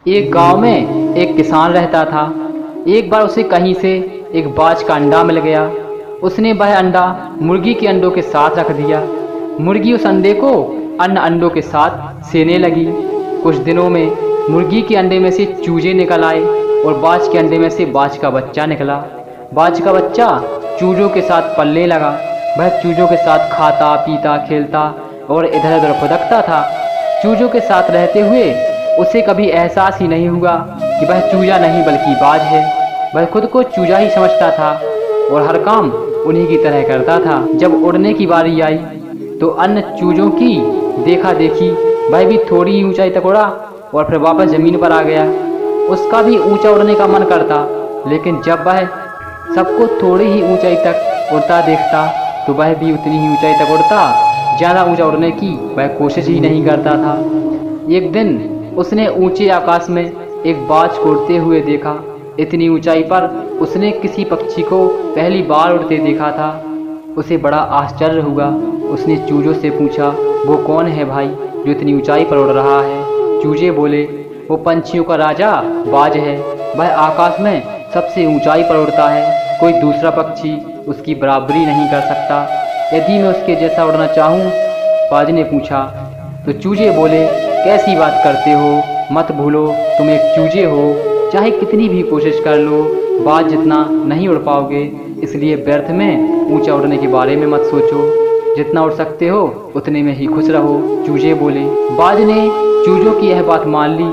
एक गांव में एक किसान रहता था। एक बार उसे कहीं से एक बाज का अंडा मिल गया। उसने वह अंडा मुर्गी के अंडों के साथ रख दिया। मुर्गी उस अंडे को अन्य अंडों के साथ सेने लगी। कुछ दिनों में मुर्गी के अंडे में से चूजे निकल आए और बाज के अंडे में से बाज का बच्चा निकला। बाज का बच्चा चूजों के साथ पलने लगा। वह चूजों के साथ खाता पीता खेलता और इधर उधर फुदकता था। चूजों के साथ रहते हुए उसे कभी एहसास ही नहीं हुआ कि वह चूजा नहीं बल्कि बाज है। वह खुद को चूजा ही समझता था और हर काम उन्हीं की तरह करता था। जब उड़ने की बारी आई तो अन्य चूजों की देखा देखी वह भी थोड़ी ही ऊंचाई तक उड़ा और फिर वापस ज़मीन पर आ गया। उसका भी ऊंचा उड़ने का मन करता, लेकिन जब वह सबको थोड़ी ही ऊंचाई तक उड़ता देखता तो वह भी उतनी ही ऊंचाई तक उड़ता। ज़्यादा ऊंचा उड़ने की वह कोशिश ही नहीं करता था। एक दिन उसने ऊंचे आकाश में एक बाज को उड़ते हुए देखा। इतनी ऊंचाई पर उसने किसी पक्षी को पहली बार उड़ते देखा था। उसे बड़ा आश्चर्य हुआ। उसने चूजों से पूछा, वो कौन है भाई जो इतनी ऊंचाई पर उड़ रहा है? चूजे बोले, वो पंछियों का राजा बाज है। वह आकाश में सबसे ऊंचाई पर उड़ता है। कोई दूसरा पक्षी उसकी बराबरी नहीं कर सकता। यदि मैं उसके जैसा उड़ना चाहूँ? बाज ने पूछा। तो चूजे बोले, कैसी बात करते हो? मत भूलो तुम एक चूजे हो। चाहे कितनी भी कोशिश कर लो, बाज जितना नहीं उड़ पाओगे। इसलिए व्यर्थ में ऊंचा उड़ने के बारे में मत सोचो। जितना उड़ सकते हो उतने में ही खुश रहो। चूजे बोले। बाज ने चूजों की यह बात मान ली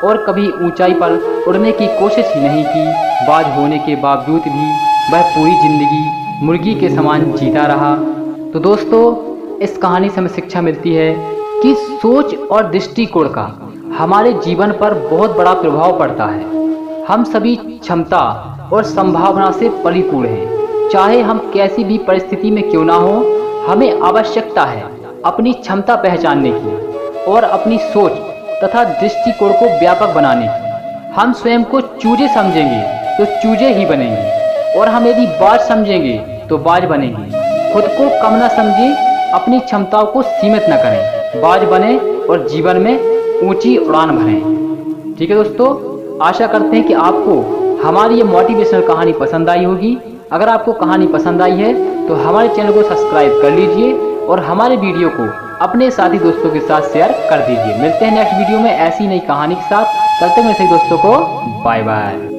और कभी ऊंचाई पर उड़ने की कोशिश ही नहीं की। बाज होने के बावजूद भी वह पूरी जिंदगी मुर्गी के समान जीता रहा। तो दोस्तों, इस कहानी से हमें शिक्षा मिलती है कि सोच और दृष्टिकोण का हमारे जीवन पर बहुत बड़ा प्रभाव पड़ता है। हम सभी क्षमता और संभावना से परिपूर्ण हैं। चाहे हम कैसी भी परिस्थिति में क्यों ना हो, हमें आवश्यकता है अपनी क्षमता पहचानने की और अपनी सोच तथा दृष्टिकोण को व्यापक बनाने की। हम स्वयं को चूजे समझेंगे तो चूजे ही बनेंगे, और हम यदि बाज समझेंगे तो बाज बनेंगे। खुद को कम न समझें, अपनी क्षमताओं को सीमित न करें, बाज बने और जीवन में ऊंची उड़ान भरें। ठीक है दोस्तों, आशा करते हैं कि आपको हमारी ये मोटिवेशनल कहानी पसंद आई होगी। अगर आपको कहानी पसंद आई है तो हमारे चैनल को सब्सक्राइब कर लीजिए और हमारे वीडियो को अपने साथी दोस्तों के साथ शेयर कर दीजिए। मिलते हैं नेक्स्ट वीडियो में ऐसी नई कहानी के साथ। तब तक मेरे सभी दोस्तों को बाय बाय।